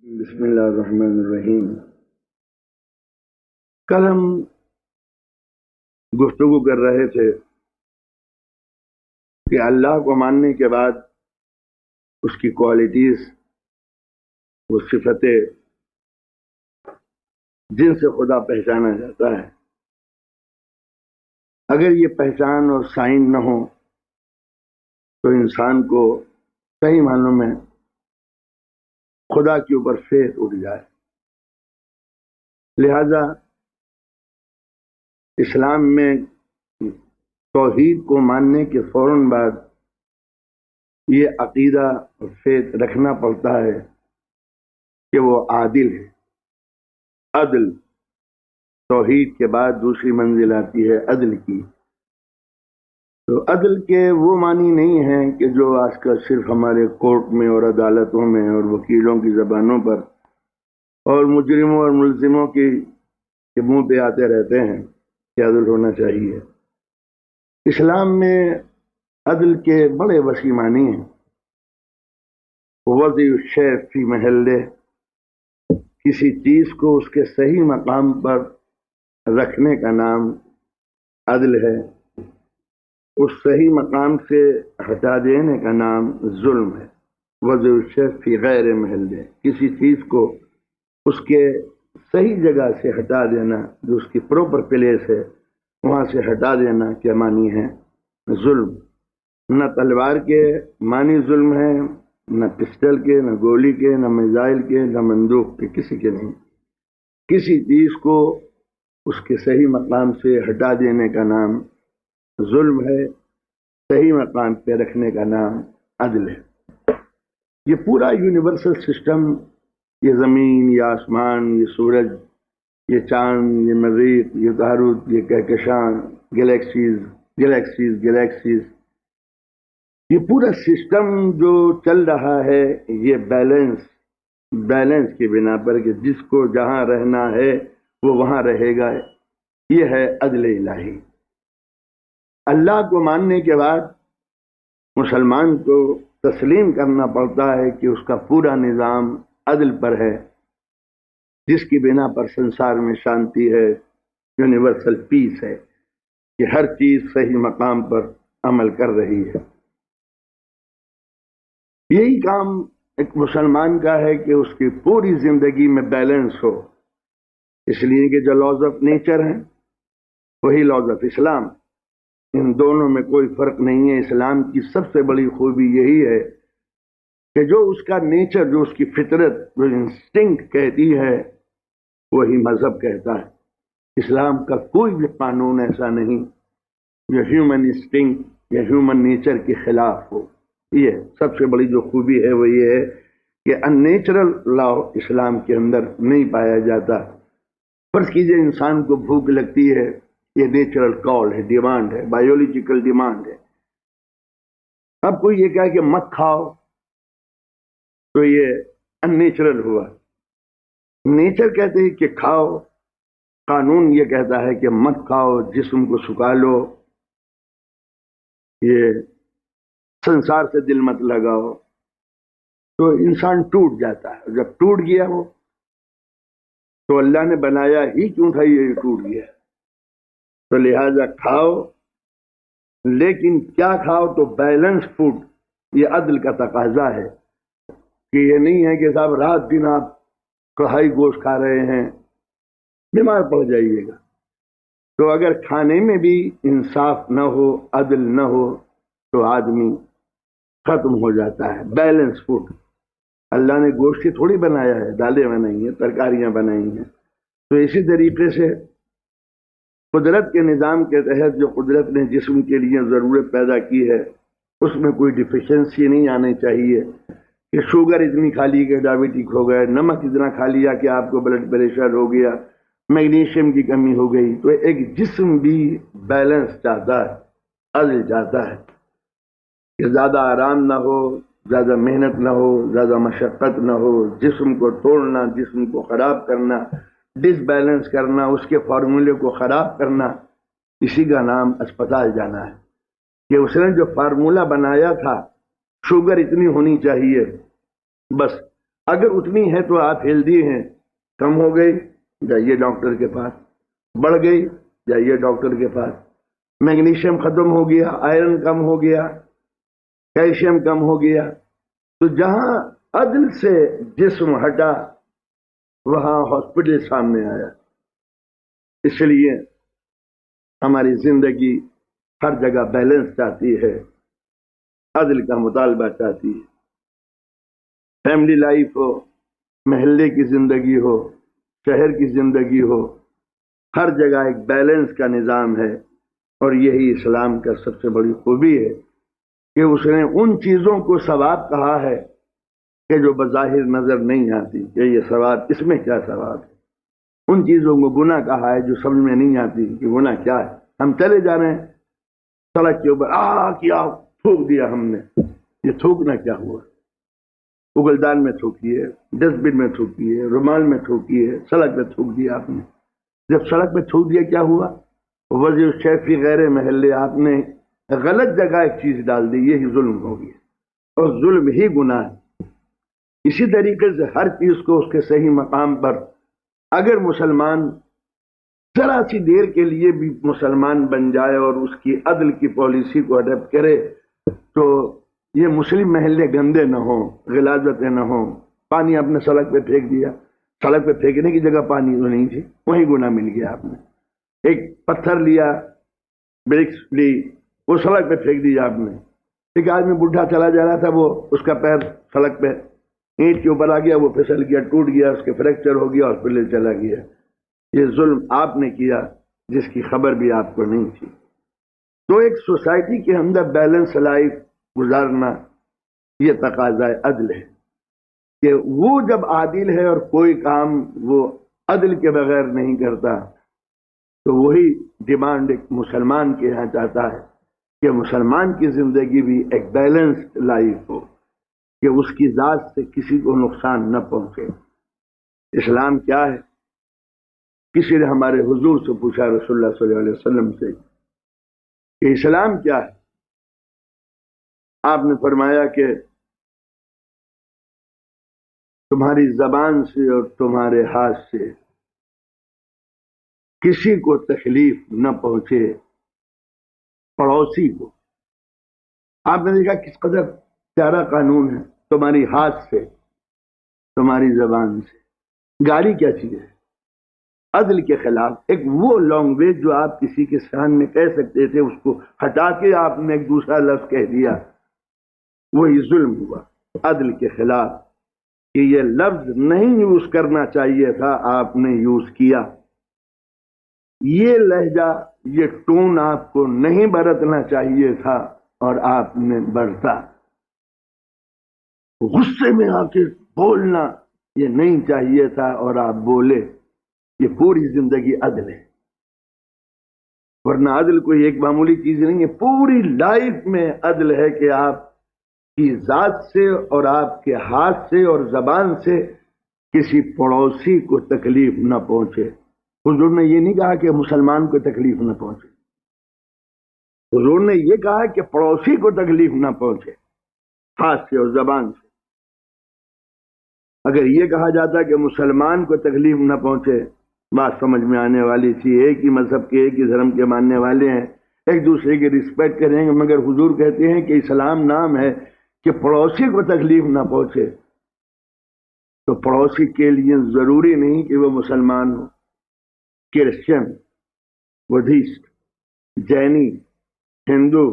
بسم اللہ الرحمن الرحیم۔ کل ہم گفتگو کر رہے تھے کہ اللہ کو ماننے کے بعد اس کی کوالٹیز، وہ صفتیں جن سے خدا پہچانا جاتا ہے، اگر یہ پہچان اور سائن نہ ہو تو انسان کو صحیح معنوں میں خدا کے اوپر فیض اٹھ جائے۔ لہذا اسلام میں توحید کو ماننے کے فوراً بعد یہ عقیدہ اور فیض رکھنا پڑتا ہے کہ وہ عادل ہے۔ عدل، توحید کے بعد دوسری منزل آتی ہے عدل کی۔ تو عدل کے وہ معنی نہیں ہیں کہ جو آج کل صرف ہمارے کورٹ میں اور عدالتوں میں اور وکیلوں کی زبانوں پر اور مجرموں اور ملزموں کے منہ پہ آتے رہتے ہیں کہ عدل ہونا چاہیے۔ اسلام میں عدل کے بڑے وسیع معنی ہیں۔ وضع الشیء فی محلہ، کسی چیز کو اس کے صحیح مقام پر رکھنے کا نام عدل ہے۔ اس صحیح مقام سے ہٹا دینے کا نام ظلم ہے۔ وضع الشیء فی غیر محلہ، کسی چیز کو اس کے صحیح جگہ سے ہٹا دینا، جو اس کی پراپر پلیس ہے وہاں سے ہٹا دینا کیا معنی ہے؟ ظلم۔ نہ تلوار کے معنی ظلم ہے، نہ پسٹل کے، نہ گولی کے، نہ میزائل کے، نہ بندوق کے، کسی کے نہیں۔ کسی چیز کو اس کے صحیح مقام سے ہٹا دینے کا نام ظلم ہے، صحیح مقام پہ رکھنے کا نام عدل ہے۔ یہ پورا یونیورسل سسٹم، یہ زمین، یہ آسمان، یہ سورج، یہ چاند، یہ مریخ، یہ تاروت، یہ کہکشان، گلیکسیز گلیکسیز گلیکسیز، یہ پورا سسٹم جو چل رہا ہے، یہ بیلنس کی بنا پر کہ جس کو جہاں رہنا ہے وہ وہاں رہے گا، یہ ہے عدل الہی۔ اللہ کو ماننے کے بعد مسلمان کو تسلیم کرنا پڑتا ہے کہ اس کا پورا نظام عدل پر ہے، جس کی بنا پر سنسار میں شانتی ہے، یونیورسل پیس ہے، کہ ہر چیز صحیح مقام پر عمل کر رہی ہے۔ یہی کام ایک مسلمان کا ہے کہ اس کی پوری زندگی میں بیلنس ہو، اس لیے کہ جو لاز آف نیچر ہیں وہی لاز آف اسلام، ان دونوں میں کوئی فرق نہیں ہے۔ اسلام کی سب سے بڑی خوبی یہی ہے کہ جو اس کا نیچر، جو اس کی فطرت، جو انسٹنکٹ کہتی ہے وہی مذہب کہتا ہے۔ اسلام کا کوئی بھی قانون ایسا نہیں جو ہیومن انسٹنکٹ یا ہیومن نیچر کے خلاف ہو۔ یہ سب سے بڑی جو خوبی ہے وہ یہ ہے کہ ان نیچرل لا اسلام کے اندر نہیں پایا جاتا۔ فرض کیجئے انسان کو بھوک لگتی ہے، یہ نیچرل کال ہے، ڈیمانڈ ہے، بایولوجیکل ڈیمانڈ ہے۔ اب کوئی یہ کہا کہ مت کھاؤ تو یہ ان نیچرل ہوا۔ نیچر کہتے ہیں کہ کھاؤ، قانون یہ کہتا ہے کہ مت کھاؤ، جسم کو سکھا لو، یہ سنسار سے دل مت لگاؤ۔ تو انسان ٹوٹ جاتا ہے۔ جب ٹوٹ گیا وہ تو اللہ نے بنایا ہی کیوں تھا، یہ ٹوٹ گیا۔ تو لہذا کھاؤ، لیکن کیا کھاؤ؟ تو بیلنس فوڈ۔ یہ عدل کا تقاضا ہے کہ یہ نہیں ہے کہ صاحب رات دن آپ کڑھائی گوشت کھا رہے ہیں، بیمار پڑ جائیے گا۔ تو اگر کھانے میں بھی انصاف نہ ہو، عدل نہ ہو، تو آدمی ختم ہو جاتا ہے۔ Balance food. اللہ نے گوشت تھوڑی بنایا ہے، دالیں بنائی ہیں، ترکاریاں بنائی ہیں۔ تو اسی طریقے سے قدرت کے نظام کے تحت جو قدرت نے جسم کے لیے ضرورت پیدا کی ہے، اس میں کوئی ڈیفیشنسی نہیں آنی چاہیے کہ شوگر اتنی کھا لی کہ ڈائبٹک ہو گئے، نمک اتنا کھا لیا کہ آپ کو بلڈ پریشر ہو گیا، میگنیشیم کی کمی ہو گئی۔ تو ایک جسم بھی بیلنس چاہتا ہے، عدل چاہتا ہے کہ زیادہ آرام نہ ہو، زیادہ محنت نہ ہو، زیادہ مشقت نہ ہو، جسم کو توڑنا، جسم کو خراب کرنا، ڈس بیلنس کرنا، اس کے فارمولے کو خراب کرنا، اسی کا نام اسپتال جانا ہے۔ کہ اس نے جو فارمولہ بنایا تھا، شوگر اتنی ہونی چاہیے، بس اگر اتنی ہے تو آپ ہیلدی ہیں، کم ہو گئی جائیے ڈاکٹر کے پاس، بڑھ گئی جائیے ڈاکٹر کے پاس، میگنیشیم ختم ہو گیا، آئرن کم ہو گیا، کیلشیم کم ہو گیا، تو جہاں عدل سے جسم ہٹا وہاں ہاسپٹل سامنے آیا۔ اس لیے ہماری زندگی ہر جگہ بیلنس چاہتی ہے، عدل کا مطالبہ چاہتی ہے، فیملی لائف ہو، محلے کی زندگی ہو، شہر کی زندگی ہو، ہر جگہ ایک بیلنس کا نظام ہے۔ اور یہی اسلام کا سب سے بڑی خوبی ہے کہ اس نے ان چیزوں کو ثواب کہا ہے کہ جو بظاہر نظر نہیں آتی کہ یہ ثواب، اس میں کیا ثواب ہے، ان چیزوں کو گناہ کہا ہے جو سمجھ میں نہیں آتی کہ گناہ کیا ہے۔ ہم چلے جا رہے ہیں سڑک کے اوپر، کیا تھوک دیا ہم نے، یہ تھوکنا کیا ہوا؟ اگلدان میں تھوکیے، ڈسٹ بن میں تھوکیے، رومال میں تھوکیے، سڑک پہ تھوک دیا آپ نے۔ جب سڑک پہ تھوک دیا کیا ہوا؟ وضع شیفی غیر محلے، آپ نے غلط جگہ ایک چیز ڈال دی، یہی ظلم ہو گیا، اور ظلم ہی گناہ ہے۔ اسی طریقے سے ہر چیز کو اس کے صحیح مقام پر اگر مسلمان ذرا سی دیر کے لیے بھی مسلمان بن جائے اور اس کی عدل کی پالیسی کو اڈاپٹ کرے تو یہ مسلم محلے گندے نہ ہوں، غلاظتیں نہ ہوں۔ پانی آپ نے سڑک پہ پھینک دیا، سڑک پہ پھینکنے کی جگہ پانی تو نہیں تھی، وہیں گناہ مل گیا آپ نے۔ ایک پتھر لیا، برکس لی، وہ سڑک پہ پھینک دیا آپ نے۔ ایک آدمی بڈھا چلا جا رہا تھا، وہ اس کا پیر سڑک پہ اینٹ کے اوپر آ گیا، وہ پھسل گیا، ٹوٹ گیا، اس کے فریکچر ہو گیا، ہاسپٹل چلا گیا۔ یہ ظلم آپ نے کیا جس کی خبر بھی آپ کو نہیں تھی۔ تو ایک سوسائٹی کے اندر بیلنس لائف گزارنا یہ تقاضا عدل ہے کہ وہ جب عادل ہے اور کوئی کام وہ عدل کے بغیر نہیں کرتا تو وہی ڈیمانڈ ایک مسلمان کے یہاں چاہتا ہے کہ مسلمان کی زندگی بھی ایک بیلنس لائف ہو، کہ اس کی ذات سے کسی کو نقصان نہ پہنچے۔ اسلام کیا ہے؟ کسی نے ہمارے حضور سے پوچھا، رسول اللہ صلی اللہ علیہ وسلم سے، کہ اسلام کیا ہے؟ آپ نے فرمایا کہ تمہاری زبان سے اور تمہارے ہاتھ سے کسی کو تکلیف نہ پہنچے، پڑوسی کو۔ آپ نے دیکھا کس قدر پیارا قانون ہے، تمہاری ہاتھ سے، تمہاری زبان سے۔ گالی کیا چیز ہے؟ عدل کے خلاف ایک وہ لینگویج جو آپ کسی کے سامنے کہہ سکتے تھے، اس کو ہٹا کے آپ نے ایک دوسرا لفظ کہہ دیا، وہی ظلم ہوا عدل کے خلاف، کہ یہ لفظ نہیں یوز کرنا چاہیے تھا، آپ نے یوز کیا۔ یہ لہجہ، یہ ٹون آپ کو نہیں برتنا چاہیے تھا اور آپ نے برتا۔ غصے میں آ کے بولنا یہ نہیں چاہیے تھا اور آپ بولے۔ یہ پوری زندگی عدل ہے، ورنہ عدل کوئی ایک معمولی چیز نہیں ہے، پوری لائف میں عدل ہے کہ آپ کی ذات سے اور آپ کے ہاتھ سے اور زبان سے کسی پڑوسی کو تکلیف نہ پہنچے۔ حضور نے یہ نہیں کہا کہ مسلمان کو تکلیف نہ پہنچے، حضور نے یہ کہا کہ پڑوسی کو تکلیف نہ پہنچے، ہاتھ سے اور زبان سے۔ اگر یہ کہا جاتا کہ مسلمان کو تکلیف نہ پہنچے، بات سمجھ میں آنے والی تھی، ایک ہی مذہب کے، ایک ہی دھرم کے ماننے والے ہیں، ایک دوسرے کی رسپیکٹ کریں گے، مگر حضور کہتے ہیں کہ اسلام نام ہے کہ پڑوسی کو تکلیف نہ پہنچے۔ تو پڑوسی کے لیے ضروری نہیں کہ وہ مسلمان ہو، کرسچن، بدھسٹ، جینی، ہندو،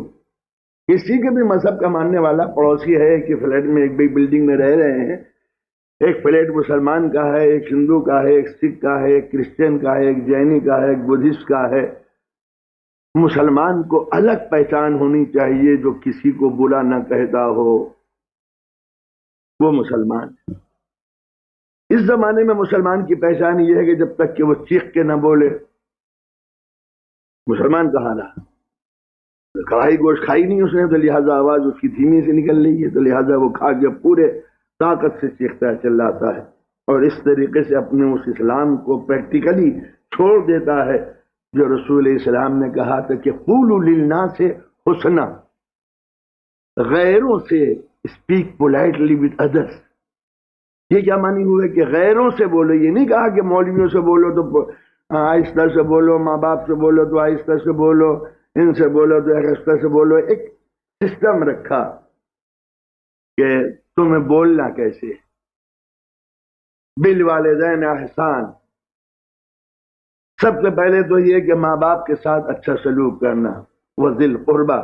کسی کے بھی مذہب کا ماننے والا پڑوسی ہے۔ ایک ہی فلیٹ میں، ایک بڑی بلڈنگ میں رہ رہے ہیں، ایک فلیٹ مسلمان کا ہے، ایک ہندو کا ہے، ایک سکھ کا ہے، ایک کرسچن کا ہے، ایک جینی کا ہے، ایک بدھسٹ کا ہے۔ مسلمان کو الگ پہچان ہونی چاہیے، جو کسی کو برا نہ کہتا ہو، وہ مسلمان ہے۔ اس زمانے میں مسلمان کی پہچان یہ ہے کہ جب تک کہ وہ چیخ کے نہ بولے، مسلمان کہا رہا۔ کڑھائی گوشت کھائی نہیں اس نے، تو لہٰذا آواز اس کی دھیمی سے نکل رہی ہے، تو لہٰذا وہ کھا کے پورے طاقت سے چیختا چلاتا ہے، اور اس طریقے سے اپنے اس اسلام کو پریکٹیکلی چھوڑ دیتا ہے جو رسول اسلام نے کہا تھا کہ قولوا للناس حسنا، غیروں سے اسپیک پولائٹلی ود ادرس، یہ کیا معنی ہوئے کہ غیروں سے بولو، یہ نہیں کہا کہ مولویوں سے بولو تو آہستہ سے بولو، ماں باپ سے بولو تو آہستہ سے بولو، ان سے بولو تو آہستہ سے بولو. ایک سسٹم رکھا کہ تمہیں بولنا کیسے. بالوالدین احسان، سب سے پہلے تو یہ کہ ماں باپ کے ساتھ اچھا سلوک کرنا. وذی القربہ،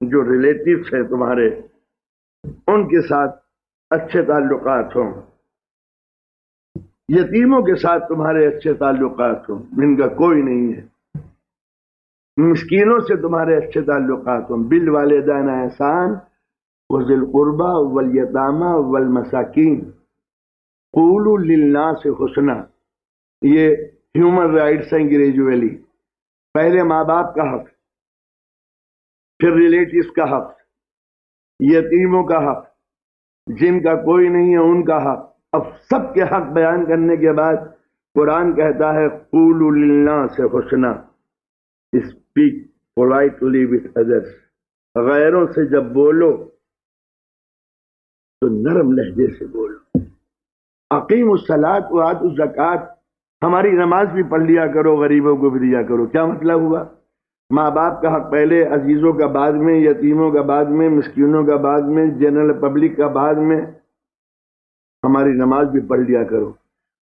جو ریلیٹیوز ہیں تمہارے ان کے ساتھ اچھے تعلقات ہوں. یتیموں کے ساتھ تمہارے اچھے تعلقات ہوں جن کا کوئی نہیں ہے. مسکینوں سے تمہارے اچھے تعلقات ہوں. بالوالدین احسان وذی القربہ والیتامى والمساکین قولوا للناس حسنا. یہ ہیومن رائٹس ہیں گریجویلی. پہلے ماں باپ کا حق، پھر ریلیٹیوز کا حق، یتیموں کا حق، جن کا کوئی نہیں ہے ان کا حق. اب سب کے حق بیان کرنے کے بعد قرآن کہتا ہے قولوا للناس حسنا، اسپیک پولائٹلی وتھ ادرس. غیروں سے جب بولو تو نرم لہجے سے بولو. اقیموا الصلاۃ وآتوا الزکوٰۃ، ہماری نماز بھی پڑھ لیا کرو، غریبوں کو بھی دیا کرو. کیا مطلب ہوا؟ ماں باپ کا حق پہلے، عزیزوں کا بعد میں، یتیموں کا بعد میں، مسکینوں کا بعد میں، جنرل پبلک کا بعد میں. ہماری نماز بھی پڑھ لیا کرو.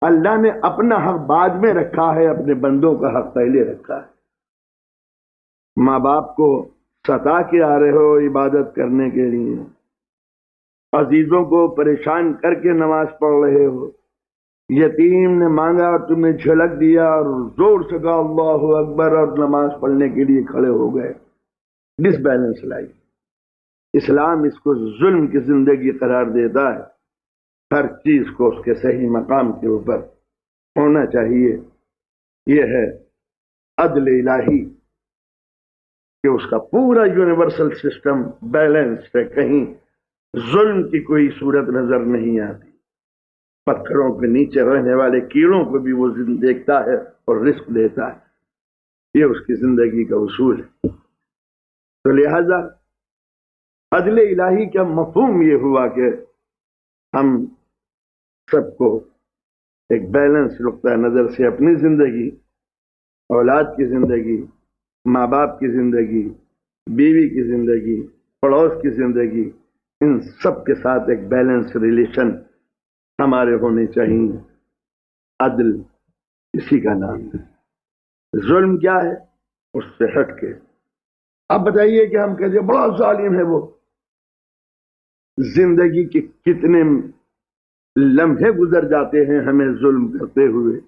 اللہ نے اپنا حق بعد میں رکھا ہے، اپنے بندوں کا حق پہلے رکھا ہے. ماں باپ کو ستا کے آ رہے ہو عبادت کرنے کے لیے، عزیزوں کو پریشان کر کے نماز پڑھ رہے ہو. یتیم نے مانگا اور تم نے جھلک دیا اور زور سے کہا اللہ اکبر اور نماز پڑھنے کے لیے کھڑے ہو گئے. ڈس بیلنس لائف. اسلام اس کو ظلم کی زندگی قرار دیتا ہے. ہر چیز کو اس کے صحیح مقام کے اوپر ہونا چاہیے. یہ ہے عدل الہی کہ اس کا پورا یونیورسل سسٹم بیلنس ہے. کہیں ظلم کی کوئی صورت نظر نہیں آتی. پتھروں کے نیچے رہنے والے کیڑوں کو بھی وہ دیکھتا ہے اور رزق دیتا ہے. یہ اس کی زندگی کا اصول ہے. تو لہذا عدل الہی کا مفہوم یہ ہوا کہ ہم سب کو ایک بیلنس نقطہ نظر سے اپنی زندگی، اولاد کی زندگی، ماں باپ کی زندگی، بیوی کی زندگی، پڑوس کی زندگی، ان سب کے ساتھ ایک بیلنس ریلیشن ہمارے ہونے چاہیے. عدل اسی کا نام ہے. ظلم کیا ہے؟ اس سے ہٹ کے. اب بتائیے کہ ہم کہتے ہیں بڑا ظالم ہے وہ. زندگی کے کتنے لمحے گزر جاتے ہیں ہمیں ظلم کرتے ہوئے.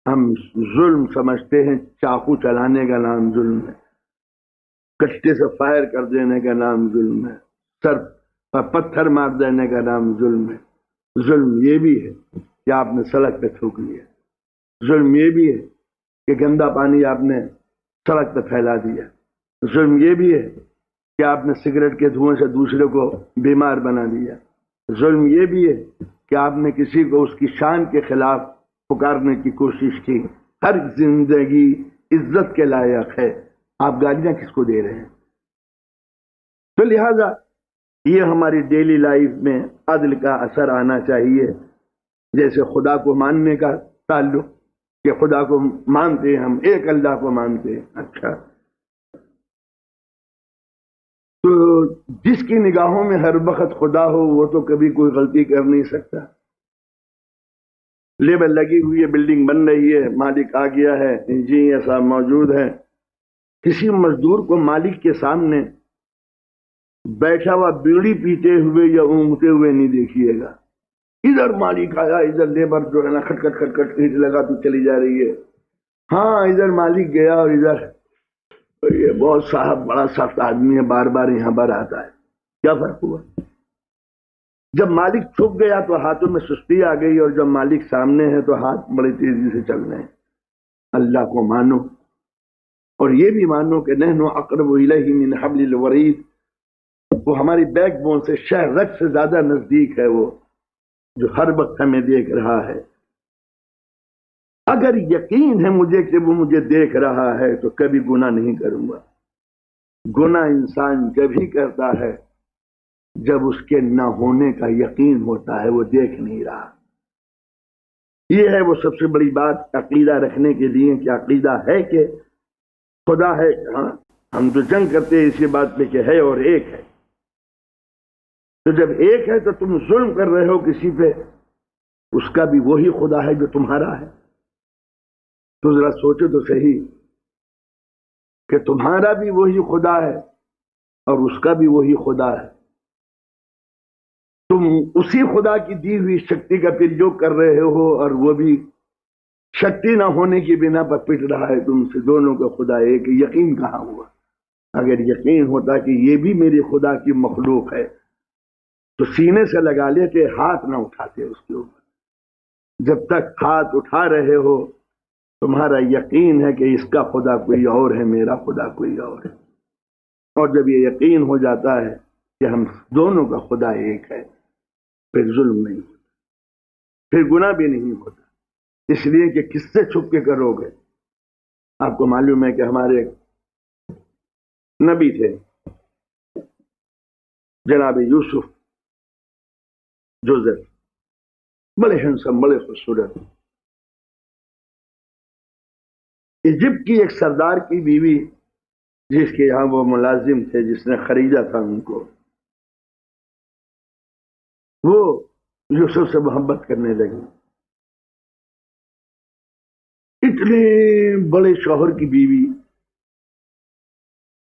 ہم ظلم سمجھتے ہیں چاقو چلانے کا نام ظلم ہے، کشتے سے فائر کر دینے کا نام ظلم ہے، سر پر پتھر مار دینے کا نام ظلم ہے. ظلم یہ بھی ہے کہ آپ نے سڑک پہ تھوک لیا. ظلم یہ بھی ہے کہ گندا پانی آپ نے سڑک پہ پھیلا دیا. ظلم یہ بھی ہے کہ آپ نے سگریٹ کے دھوئیں سے دوسرے کو بیمار بنا دیا. ظلم یہ بھی ہے کہ آپ نے کسی کو اس کی شان کے خلاف پکارنے کی کوشش کی. ہر زندگی عزت کے لائق ہے. آپ گالیاں کس کو دے رہے ہیں؟ تو لہذا یہ ہماری ڈیلی لائف میں عدل کا اثر آنا چاہیے. جیسے خدا کو ماننے کا تعلق کہ خدا کو مانتے ہیں، ہم ایک اللہ کو مانتے ہیں. اچھا، تو جس کی نگاہوں میں ہر وقت خدا ہو وہ تو کبھی کوئی غلطی کر نہیں سکتا. لیبر لگی ہوئی ہے، بلڈنگ بن رہی ہے، مالک آ گیا ہے، انجینئر صاحب موجود ہیں. کسی مزدور کو مالک کے سامنے بیٹھا ہوا بیڑی پیتے ہوئے یا اونگتے ہوئے نہیں دیکھیے گا. ادھر مالک آیا، ادھر لیبر جو ہے نا کھٹ کھٹ کھٹ کھٹ اینٹ لگاتی چلی جا رہی ہے. ہاں، ادھر مالک گیا اور ادھر یہ بہت صاحب بڑا سخت آدمی ہے، بار بار یہاں پر آتا ہے. کیا فرق ہوا؟ جب مالک چھپ گیا تو ہاتھوں میں سستی آ گئی، اور جب مالک سامنے ہے تو ہاتھ بڑی تیزی سے چل رہے ہیں. اللہ کو مانو، اور یہ بھی مانو کہ نحن اقرب الیہ من حبل الورید. وہ ہماری بیک بون سے، شہ رگ سے زیادہ نزدیک ہے، وہ جو ہر وقت ہمیں دیکھ رہا ہے. اگر یقین ہے مجھے کہ وہ مجھے دیکھ رہا ہے تو کبھی گناہ نہیں کروں گا. گناہ انسان کبھی کرتا ہے جب اس کے نہ ہونے کا یقین ہوتا ہے، وہ دیکھ نہیں رہا۔ یہ ہے وہ سب سے بڑی بات عقیدہ رکھنے کے لیے کہ عقیدہ ہے کہ خدا ہے۔ ہاں ہم تو جنگ کرتے ہیں اسی بات پہ کہ ہے اور ایک ہے۔ تو جب ایک ہے تو تم ظلم کر رہے ہو کسی پہ، اس کا بھی وہی خدا ہے جو تمہارا ہے۔ تو ذرا سوچو تو صحیح کہ تمہارا بھی وہی خدا ہے اور اس کا بھی وہی خدا ہے۔ تم اسی خدا کی دی ہوئی شکتی کا پرجوگ کر رہے ہو اور وہ بھی شکتی نہ ہونے کی بنا پر پٹ رہا ہے تم سے۔ دونوں کا خدا ایک۔ یقین کہاں ہوا؟ اگر یقین ہوتا کہ یہ بھی میری خدا کی مخلوق ہے تو سینے سے لگا لیتے، ہاتھ نہ اٹھاتے اس کے اوپر۔ جب تک ہاتھ اٹھا رہے ہو تمہارا یقین ہے کہ اس کا خدا کوئی اور ہے، میرا خدا کوئی اور ہے۔ اور جب یہ یقین ہو جاتا ہے کہ ہم دونوں کا خدا ایک ہے، پھر ظلم نہیں ہوتا، پھر گناہ بھی نہیں ہوتا۔ اس لیے کہ کس سے چھپ کے کرو گے؟ آپ کو معلوم ہے کہ ہمارے نبی تھے جناب یوسف جوزف، بڑے ہینسم، بڑے خوبصورت۔ ایجپٹ کی ایک سردار کی بیوی جس کے یہاں وہ ملازم تھے، جس نے خریدا تھا ان کو، وہ یوسف سے محبت کرنے لگی۔ اتنے بڑے شوہر کی بیوی،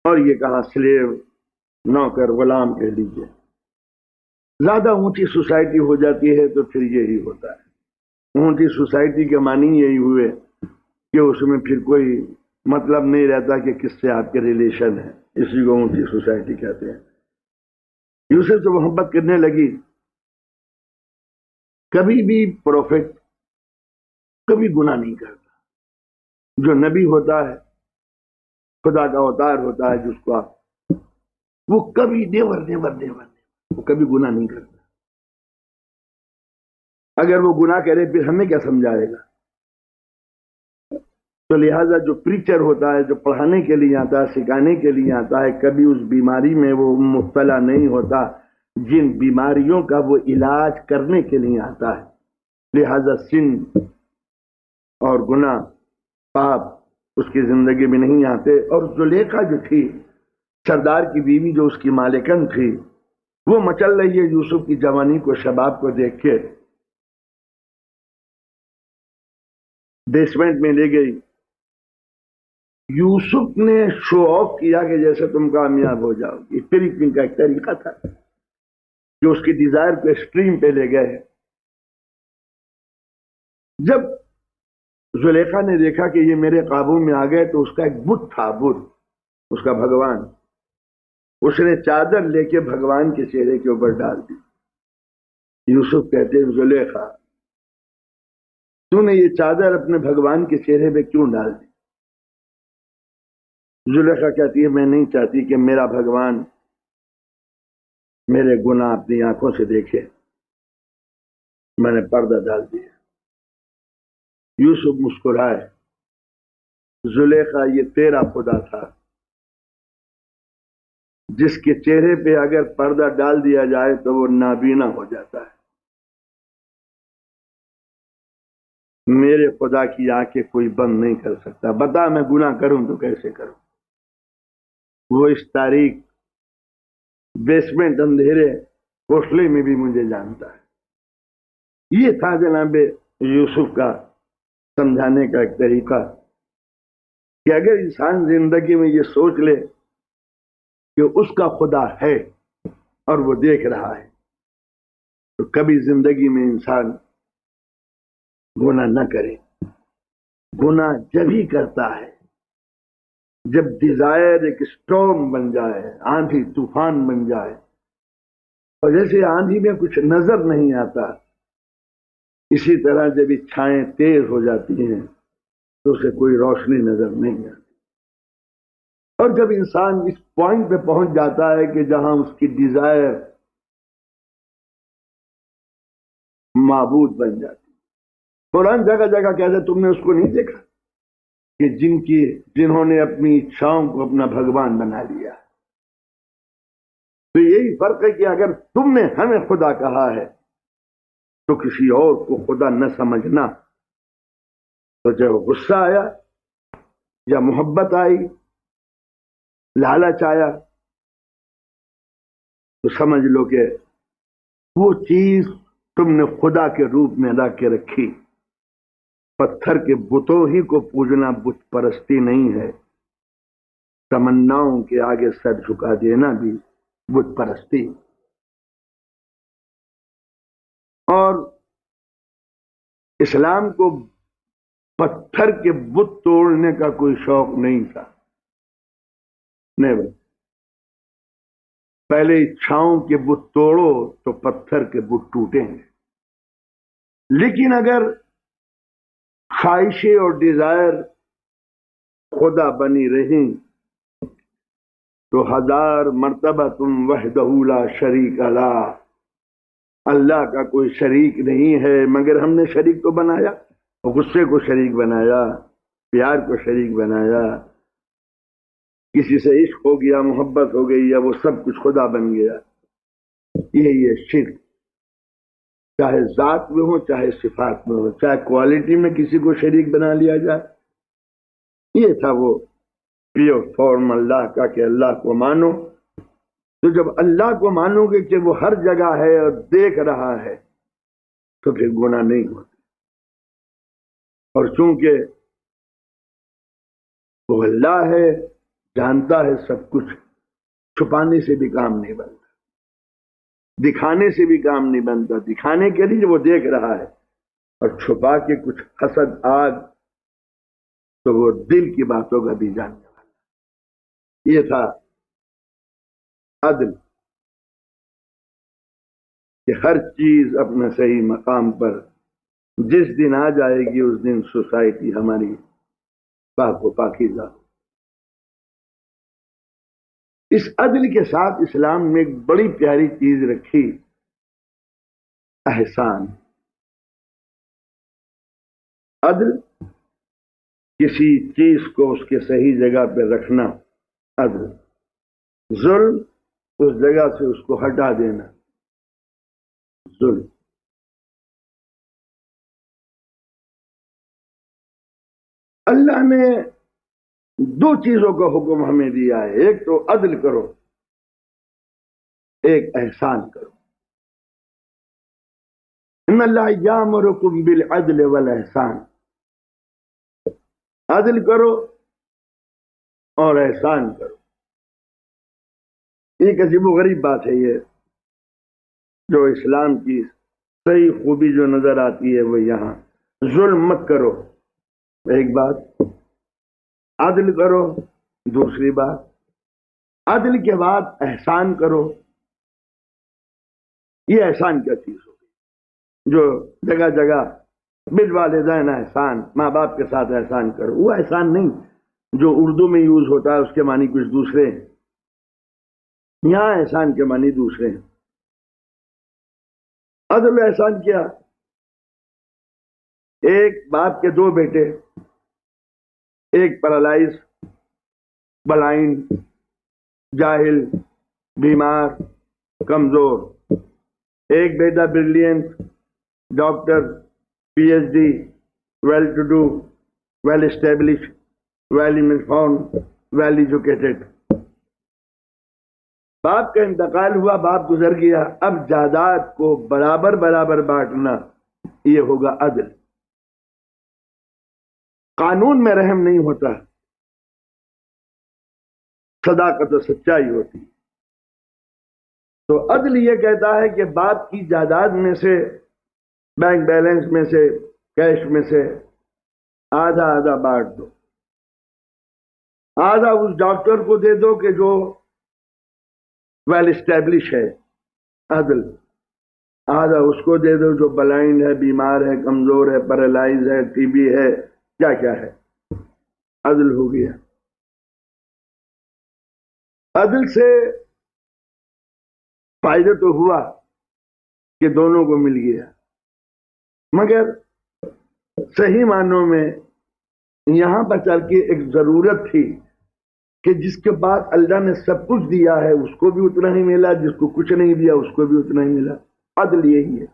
اور یہ کہا سلیو، نوکر، غلام کہہ لیجیے۔ زیادہ اونچی سوسائٹی ہو جاتی ہے تو پھر یہی ہوتا ہے۔ اونچی سوسائٹی کے معنی یہی ہوئے کہ اس میں پھر کوئی مطلب نہیں رہتا کہ کس سے آپ کے ریلیشن ہے، اسی کو اونچی سوسائٹی کہتے ہیں۔ یوسف سے محبت کرنے لگی۔ کبھی بھی پروفٹ کبھی گناہ نہیں کرتا۔ جو نبی ہوتا ہے، خدا کا اوتار ہوتا ہے جس کو وہ کبھی نیور وہ کبھی گناہ نہیں کرتا۔ اگر وہ گناہ کرے پھر ہمیں کیا سمجھائے گا؟ تو لہٰذا جو پریچر ہوتا ہے، جو پڑھانے کے لیے آتا ہے، سکھانے کے لیے آتا ہے، کبھی اس بیماری میں وہ مبتلا نہیں ہوتا جن بیماریوں کا وہ علاج کرنے کے لیے آتا ہے۔ لہٰذا سن اور گناہ، پاپ اس کی زندگی میں نہیں آتے۔ اور زلیخا جو تھی سردار کی بیوی، جو اس کی مالکن تھی، وہ مچل رہی ہے یوسف کی جوانی کو، شباب کو دیکھ کے بیسمنٹ میں لے گئی۔ یوسف نے شو آف کیا کہ جیسے تم کامیاب ہو جاؤ گی۔ ٹرکنگ کا ایک طریقہ تھا جو اس کی ڈیزائر کو ایکسٹریم پہ لے گئے۔ جب زلیخا نے دیکھا کہ یہ میرے قابو میں آ گئے تو اس کا ایک بت تھا، بت، اس کا بھگوان، اس نے چادر لے کے بھگوان کے چہرے کے اوپر ڈال دی۔ یوسف کہتے ہیں زلیخا، تو نے یہ چادر اپنے بھگوان کے چہرے پہ کیوں ڈال دی؟ زلیخا کہتی ہے میں نہیں چاہتی کہ میرا بھگوان میرے گناہ اپنی آنکھوں سے دیکھے، میں نے پردہ ڈال دیا۔ یوسف مسکرائے، زلیخا یہ تیرا خدا تھا جس کے چہرے پہ اگر پردہ ڈال دیا جائے تو وہ نابینا ہو جاتا ہے۔ میرے خدا کی آنکھیں کوئی بند نہیں کر سکتا۔ بتا میں گناہ کروں تو کیسے کروں؟ وہ اس تاریخ بیسمنٹ اندھیرے کوٹلے میں بھی مجھے جانتا ہے۔ یہ تھا جناب یوسف کا سمجھانے کا ایک طریقہ کہ اگر انسان زندگی میں یہ سوچ لے کہ اس کا خدا ہے اور وہ دیکھ رہا ہے تو کبھی زندگی میں انسان گناہ نہ کرے۔ گناہ جب ہی کرتا ہے جب ڈیزائر ایک اسٹارم بن جائے، آندھی طوفان بن جائے، اور جیسے آندھی میں کچھ نظر نہیں آتا، اسی طرح جب اچھائیں تیز ہو جاتی ہیں تو اسے کوئی روشنی نظر نہیں آتی۔ اور جب انسان اس پوائنٹ پہ پہنچ جاتا ہے کہ جہاں اس کی ڈیزائر معبود بن جاتی، قرآن جگہ جگہ کہتے تم نے اس کو نہیں دیکھا کہ جنہوں نے اپنی اچھاؤں کو اپنا بھگوان بنا لیا۔ تو یہی فرق ہے کہ اگر تم نے ہمیں خدا کہا ہے تو کسی اور کو خدا نہ سمجھنا. تو جب غصہ آیا یا محبت آئی، لالچ آیا، تو سمجھ لو کہ وہ چیز تم نے خدا کے روپ میں لا کے رکھی. پتھر کے بتوں ہی کو پوجنا بت پرستی نہیں ہے، تمناؤں کے آگے سر جھکا دینا بھی بت پرستی. اور اسلام کو پتھر کے بت توڑنے کا کوئی شوق نہیں تھا. نہیں، پہلے اچھاؤں کے بت توڑو تو پتھر کے بت ٹوٹیں گے. لیکن اگر خواہشیں اور ڈیزائر خدا بنی رہیں تو 1000 مرتبہ تم وحدہ لا شریک لا، اللہ کا کوئی شریک نہیں ہے مگر ہم نے شریک تو بنایا. غصے کو شریک بنایا، پیار کو شریک بنایا، کسی سے عشق ہو گیا، محبت ہو گئی، یا وہ سب کچھ خدا بن گیا. یہ شرک، چاہے ذات میں ہو چاہے صفات میں ہو، چاہے کوالٹی میں کسی کو شریک بنا لیا جائے. یہ تھا وہ پیور فارم اللہ کا کہ اللہ کو مانو. تو جب اللہ کو مانو گے کہ وہ ہر جگہ ہے اور دیکھ رہا ہے تو پھر گناہ نہیں ہوتا. اور چونکہ وہ اللہ ہے، جانتا ہے سب کچھ، چھپانے سے بھی کام نہیں بنتا، دکھانے سے بھی کام نہیں بنتا. دکھانے کے لیے وہ دیکھ رہا ہے، اور چھپا کے کچھ حسد آگ تو وہ دل کی باتوں کا بھی جاننے والا. یہ تھا عدل، کہ ہر چیز اپنے صحیح مقام پر جس دن آ جائے گی اس دن سوسائٹی ہماری پاک و پاکیزہ. اس عدل کے ساتھ اسلام نے ایک بڑی پیاری چیز رکھی، احسان. عدل، کسی چیز کو اس کے صحیح جگہ پہ رکھنا عدل. ظلم، اس جگہ سے اس کو ہٹا دینا ظلم. اللہ نے 2 چیزوں کا حکم ہمیں دیا ہے، ایک تو عدل کرو، ایک احسان کرو. ان اللہ یامرکم بالعدل والاحسان، عدل کرو اور احسان کرو. ایک عجیب و غریب بات ہے یہ، جو اسلام کی صحیح خوبی جو نظر آتی ہے وہ یہاں. ظلم مت کرو ایک بات، عدل کرو دوسری بات، عدل کے بعد احسان کرو. یہ احسان کیا چیز ہوگی جو جگہ جگہ بالوالدین احسان، ماں باپ کے ساتھ احسان کرو، وہ احسان نہیں جو اردو میں یوز ہوتا ہے، اس کے معنی کچھ دوسرے ہیں. یہاں احسان کے معنی دوسرے ہیں. عدل و احسان کیا؟ ایک باپ کے 2 بیٹے، ایک پیرالائز، بلائنڈ، جاہل، بیمار، کمزور. ایک بیٹا brilliant, doctor, P H D, well to do, well establish, well informed, well educated. باپ کا انتقال ہوا، باپ گزر گیا، اب جائیداد کو برابر برابر بانٹنا، یہ ہوگا عدل. قانون میں رحم نہیں ہوتا، صداقت و سچائی ہوتی. تو عدل یہ کہتا ہے کہ باپ کی جائیداد میں سے، بینک بیلنس میں سے، کیش میں سے آدھا آدھا بانٹ دو. آدھا اس ڈاکٹر کو دے دو کہ جو ویل اسٹیبلش ہے، عدل. آدھا اس کو دے دو جو بلائنڈ ہے، بیمار ہے، کمزور ہے، پیرالائز ہے، ٹی بی ہے، کیا کیا ہے. عدل ہو گیا. عدل سے فائدہ تو ہوا کہ دونوں کو مل گیا، مگر صحیح معنوں میں یہاں پر چل کے ایک ضرورت تھی کہ جس کے بعد اللہ نے سب کچھ دیا ہے اس کو بھی اتنا ہی ملا، جس کو کچھ نہیں دیا اس کو بھی اتنا ہی ملا. عدل یہی ہے،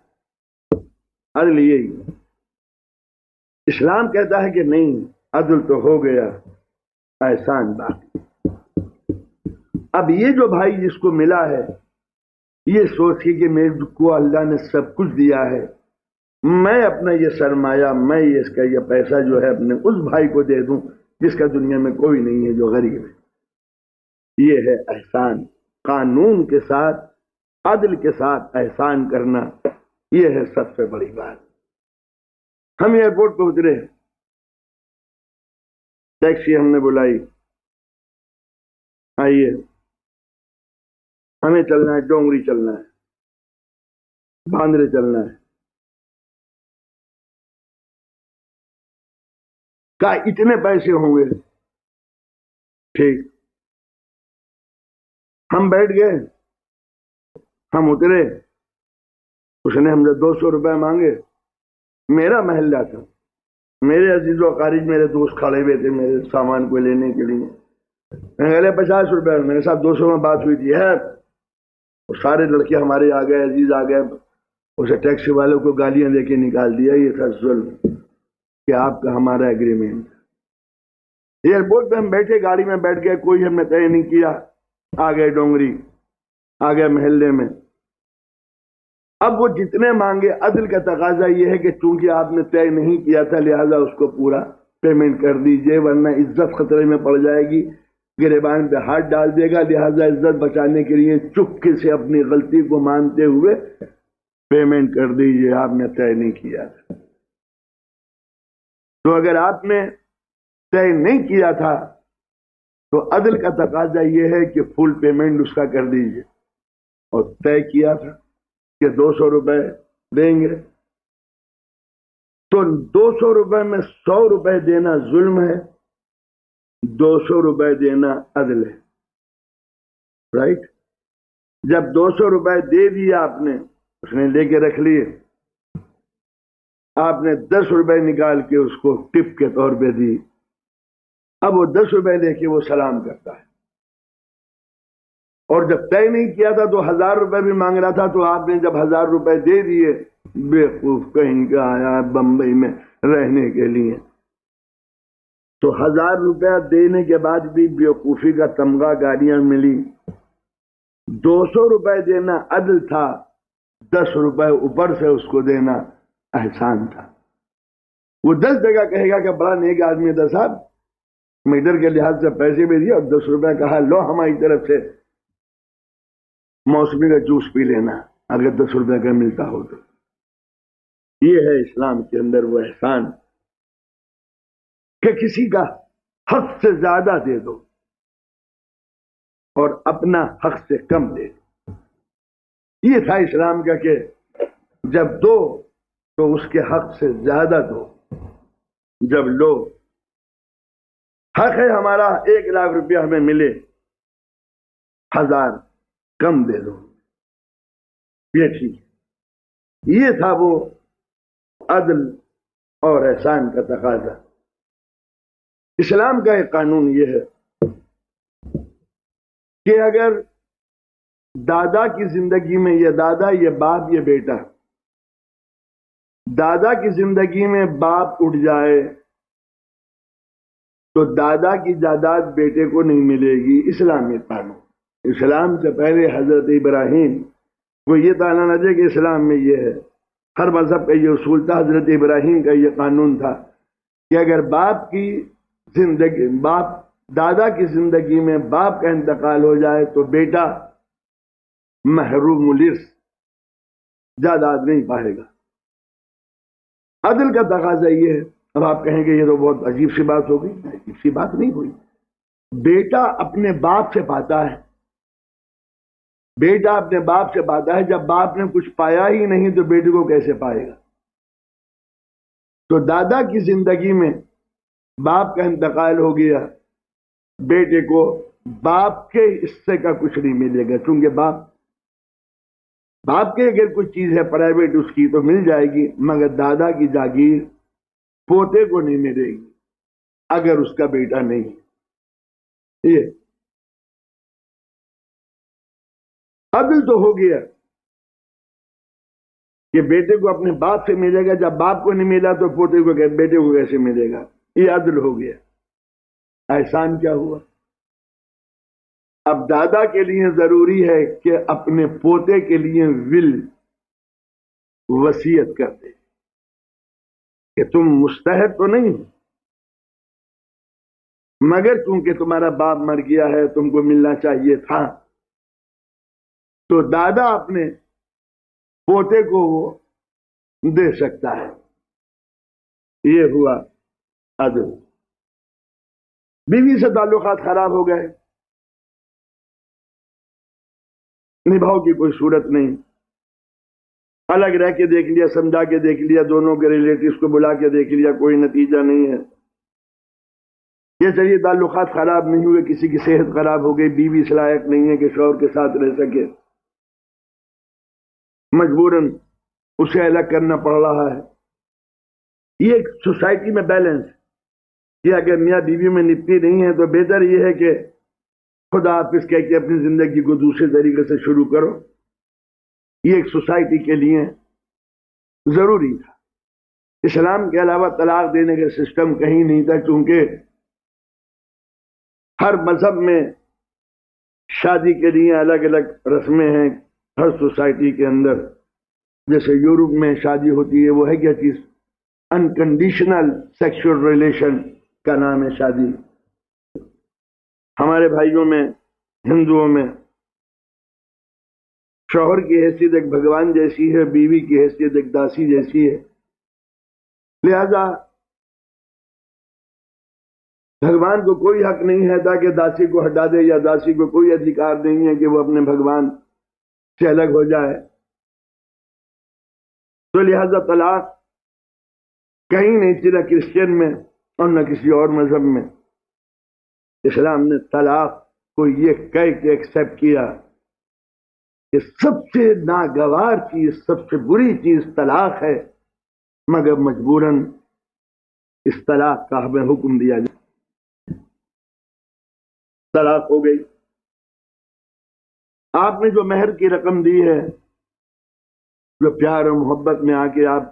عدل یہی ہے. اسلام کہتا ہے کہ نہیں، عدل تو ہو گیا، احسان باقی. اب یہ جو بھائی جس کو ملا ہے یہ سوچے کہ میرے کو اللہ نے سب کچھ دیا ہے، میں اپنا یہ سرمایہ، میں اس کا یہ پیسہ جو ہے اپنے اس بھائی کو دے دوں جس کا دنیا میں کوئی نہیں ہے، جو غریب ہے. یہ ہے احسان. قانون کے ساتھ، عدل کے ساتھ احسان کرنا، یہ ہے سب سے بڑی بات. ہم ایئرپورٹ پہ اترے، ٹیکسی ہم نے بلائی، آئیے ہمیں چلنا ہے، ڈونگری چلنا ہے، باندرے چلنا ہے. کہا اتنے پیسے ہوں گے. ٹھیک، ہم بیٹھ گئے، ہم اترے، اس نے ہم سے 200 روپے مانگے. میرا محلہ تھا، میرے عزیز و اقارب، میرے دوست کھڑے ہوئے تھے میرے سامان کو لینے کے لیے. میں نے 50 روپے، میرے ساتھ 200 میں بات ہوئی تھی ہے. سارے لڑکے ہمارے آ گئے، عزیز آ گئے. اسے ٹیکسی والوں کو گالیاں دے کے نکال دیا. یہ تھا ظلم کہ آپ کا ہمارا ایگریمنٹ. ایئرپورٹ پہ ہم بیٹھے، گاڑی میں بیٹھ گئے، کوئی ہم نے طے نہیں کیا. آ گئے ڈونگری، آ گئے محلے میں. اب وہ جتنے مانگے، عدل کا تقاضا یہ ہے کہ چونکہ آپ نے طے نہیں کیا تھا لہذا اس کو پورا پیمنٹ کر دیجئے، ورنہ عزت خطرے میں پڑ جائے گی، گریبان پہ ہاتھ ڈال دے گا. لہذا عزت بچانے کے لیے چپکے سے اپنی غلطی کو مانتے ہوئے پیمنٹ کر دیجئے، آپ نے طے نہیں کیا تھا. تو اگر آپ نے طے نہیں کیا تھا تو عدل کا تقاضا یہ ہے کہ فل پیمنٹ اس کا کر دیجئے. اور طے کیا تھا کہ 200 روپے دیں گے، تو 200 روپے میں 100 روپے دینا ظلم ہے، 200 روپے دینا عدل ہے. رائٹ؟ جب 200 روپے دے دیے آپ نے، اس نے لے کے رکھ لیے، آپ نے 10 روپے نکال کے اس کو ٹپ کے طور پہ دی. اب وہ 10 روپے لے کے وہ سلام کرتا ہے. اور جب طے نہیں کیا تھا تو 1000 روپے بھی مانگ رہا تھا، تو آپ نے جب 1000 روپے دے دیے، بیوقوف کہیں کا آیا بمبئی میں رہنے کے لیے. تو 1000 روپیہ دینے کے بعد بھی بیوقوفی کا تمغہ گاڑیاں ملی. 200 روپے دینا عدل تھا، 10 روپے اوپر سے اس کو دینا احسان تھا. وہ 10 جگہ کہے گا کہ بڑا نیک آدمی تھا صاحب، میٹر کے لحاظ سے پیسے بھی دیے اور 10 روپے کہا لو ہماری طرف سے موسمی کا جوس پی لینا اگر 10 روپے کا ملتا ہو تو. یہ ہے اسلام کے اندر وہ احسان کہ کسی کا حق سے زیادہ دے دو اور اپنا حق سے کم دے دو. یہ تھا اسلام کا کہ جب دو تو اس کے حق سے زیادہ دو، جب لو حق ہے ہمارا 1,00,000 روپیہ ہمیں ملے، 1000 کم دے دو، یہ ٹھیک ہے. یہ تھا وہ عدل اور احسان کا تقاضا. اسلام کا ایک قانون یہ ہے کہ اگر دادا کی زندگی میں یہ دادا، یہ باپ، یہ بیٹا، دادا کی زندگی میں باپ اٹھ جائے تو دادا کی جائیداد بیٹے کو نہیں ملے گی. اسلامی قانون. اسلام سے پہلے حضرت ابراہیم کو یہ تعلق نہ دے کہ اسلام میں یہ ہے، ہر مذہب کا یہ اصول تھا. حضرت ابراہیم کا یہ قانون تھا کہ اگر باپ کی زندگی، دادا کی زندگی میں باپ کا انتقال ہو جائے تو بیٹا محروم الارث، جائیداد نہیں پائے گا. عدل کا تقاضا یہ ہے. اب آپ کہیں گے یہ تو بہت عجیب سی بات ہو گئی. عجیب سی بات نہیں ہوئی. بیٹا اپنے باپ سے پاتا ہے، بیٹا اپنے باپ سے پاتا ہے. جب باپ نے کچھ پایا ہی نہیں تو بیٹے کو کیسے پائے گا؟ تو دادا کی زندگی میں باپ کا انتقال ہو گیا، بیٹے کو باپ کے حصے کا کچھ نہیں ملے گا، چونکہ باپ کے اگر کوئی چیز ہے پرائیویٹ اس کی تو مل جائے گی، مگر دادا کی جاگیر پوتے کو نہیں ملے گی اگر اس کا بیٹا نہیں. یہ عدل تو ہو گیا کہ بیٹے کو اپنے باپ سے ملے گا، جب باپ کو نہیں ملا تو پوتے کو بیٹے کو کیسے ملے گا؟ یہ عدل ہو گیا۔ احسان کیا ہوا؟ اب دادا کے لیے ضروری ہے کہ اپنے پوتے کے لیے ول وصیت کر دے کہ تم مستحق تو نہیں ہو، مگر چونکہ تمہارا باپ مر گیا ہے تم کو ملنا چاہیے تھا، تو دادا اپنے پوتے کو وہ دے سکتا ہے۔ یہ ہوا عدل۔ بیوی سے تعلقات خراب ہو گئے، نبھاؤ کی کوئی صورت نہیں، الگ رہ کے دیکھ لیا، سمجھا کے دیکھ لیا، دونوں کے ریلیٹیوز کو بلا کے دیکھ لیا، کوئی نتیجہ نہیں ہے۔ یہ چلیے تعلقات خراب نہیں ہوئے، کسی کی صحت خراب ہو گئی، بیوی اس لائق نہیں ہے کہ شوہر کے ساتھ رہ سکے، مجبوراً اسے الگ کرنا پڑ رہا ہے۔ یہ ایک سوسائٹی میں بیلنس کہ اگر میاں بیوی میں نپٹی نہیں ہے تو بہتر یہ ہے کہ خدا حافظ کہہ کے اپنی زندگی کو دوسرے طریقے سے شروع کرو۔ یہ ایک سوسائٹی کے لیے ضروری تھا۔ اسلام کے علاوہ طلاق دینے کا سسٹم کہیں نہیں تھا، چونکہ ہر مذہب میں شادی کے لیے الگ الگ رسمیں ہیں، ہر سوسائٹی کے اندر۔ جیسے یورپ میں شادی ہوتی ہے، وہ ہے کیا چیز؟ انکنڈیشنل سیکشل ریلیشن کا نام ہے شادی۔ ہمارے بھائیوں میں، ہندوؤں میں، شوہر کی حیثیت ایک بھگوان جیسی ہے، بیوی کی حیثیت ایک داسی جیسی ہے، لہذا بھگوان کو کوئی حق نہیں ہے تاکہ داسی کو ہٹا دے، یا داسی کو کوئی ادھیکار نہیں ہے کہ وہ اپنے بھگوان سے الگ ہو جائے۔ تو لہذا طلاق کہیں نہیں تھی، نہ کرسچن میں اور نہ کسی اور مذہب میں۔ اسلام نے طلاق کو یہ کہہ کے ایکسپٹ کیا کہ سب سے ناگوار چیز، سب سے بری چیز طلاق ہے، مگر مجبوراً اس طلاق کا ہمیں حکم دیا جائے۔ طلاق ہو گئی، آپ نے جو مہر کی رقم دی ہے، جو پیار اور محبت میں آ کے آپ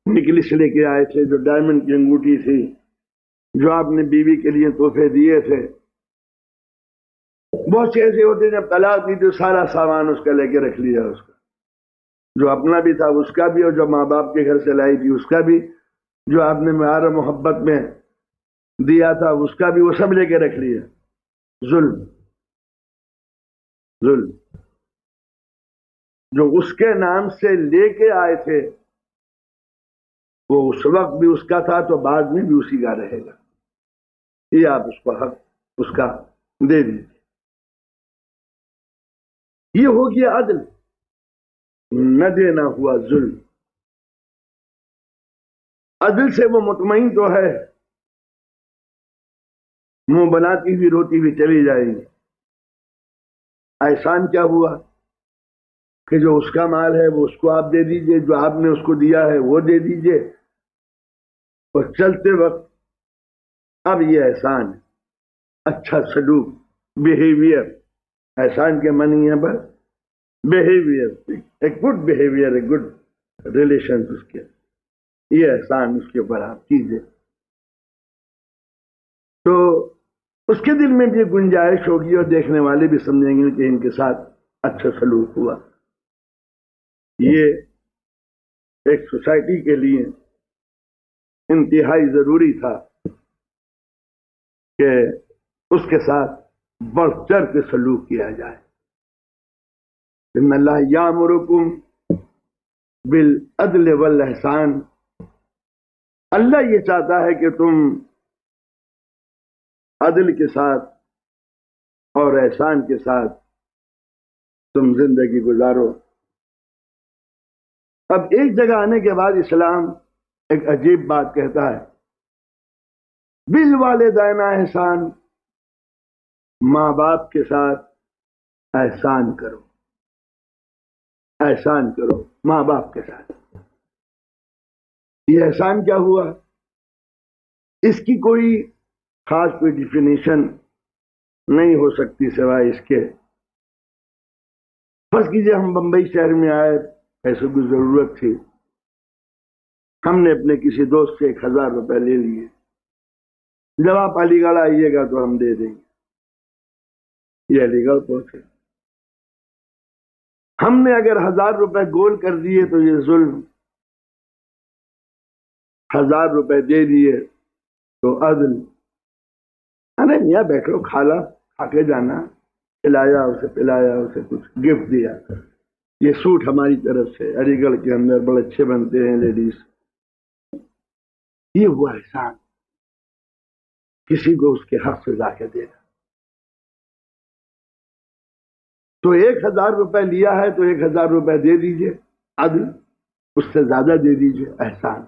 نکلس لے کے آئے تھے، جو ڈائمنڈ کی انگوٹھی تھی، جو آپ نے بیوی کے لیے تحفے دیے تھے، بہت سے ایسے ہوتے جب طلاق دی تو سارا سامان اس کا لے کے رکھ لیا، اس کا جو اپنا بھی تھا اس کا بھی، اور جو ماں باپ کے گھر سے لائی تھی اس کا بھی، جو آپ نے پیار اور محبت میں دیا تھا اس کا بھی، وہ سب لے کے رکھ لیا۔ ظلم، ظلم جو اس کے نام سے لے کے آئے تھے وہ اس وقت بھی اس کا تھا تو بعد میں بھی اسی کا رہے گا، یہ آپ اس کو حق اس کا دے دیجیے۔ یہ ہو گیا عدل، نہ دینا ہوا ظلم۔ عدل سے وہ مطمئن تو ہے، منہ بناتی ہوئی روتی ہوئی چلی جائے گی۔ احسان کیا ہوا کہ جو اس کا مال ہے وہ اس کو آپ دے دیجئے، جو آپ نے اس کو دیا ہے وہ دے دیجئے، اور چلتے وقت اب یہ احسان ہے، اچھا سلوک، بیہیویئر۔ احسان کے معنی ہے بس بیہیویئر، ایک گڈ بیہیویئر، ایک گڈ ریلیشن، اس کے یہ احسان اس کے اوپر آپ کیجئے، تو اس کے دل میں بھی گنجائش ہوگی اور دیکھنے والے بھی سمجھیں گے کہ ان کے ساتھ اچھا سلوک ہوا۔ یہ ایک سوسائٹی کے لیے انتہائی ضروری تھا کہ اس کے ساتھ بڑھ چڑھ کے سلوک کیا جائے۔ ان اللہ یامرکم بالعدل والاحسان، اللہ یہ چاہتا ہے کہ تم عدل کے ساتھ اور احسان کے ساتھ تم زندگی گزارو۔ اب ایک جگہ آنے کے بعد اسلام ایک عجیب بات کہتا ہے، بالوالدین احسان، ماں باپ کے ساتھ احسان کرو، احسان کرو ماں باپ کے ساتھ۔ یہ احسان کیا ہوا؟ اس کی کوئی خاص کوئی ڈیفینیشن نہیں ہو سکتی سوائے اس کے. فرض کیجیے ہم بمبئی شہر میں آئے، پیسوں کی ضرورت تھی، ہم نے اپنے کسی دوست سے 1000 روپے لے لیے، جب آپ علی گڑھ آئیے گا تو ہم دے دیں گے. یہ علی گڑھ پہنچے، ہم نے اگر 1000 روپے گول کر دیے تو یہ ظلم، 1000 روپے دے دیے تو عدل. ارے میاں بیٹھو، کھالا، کھا کے جانا، کھلایا اسے، پلایا اسے، کچھ گفٹ دیا، یہ سوٹ ہماری طرف سے، علی گڑھ کے اندر بڑے اچھے بنتے ہیں لیڈیز. یہ ہوا احسان، کسی کو اس کے حق سے لا کے دینا. تو 1000 روپے لیا ہے تو 1000 روپے دے دیجئے، عدل. اس سے زیادہ دے دیجئے، احسان.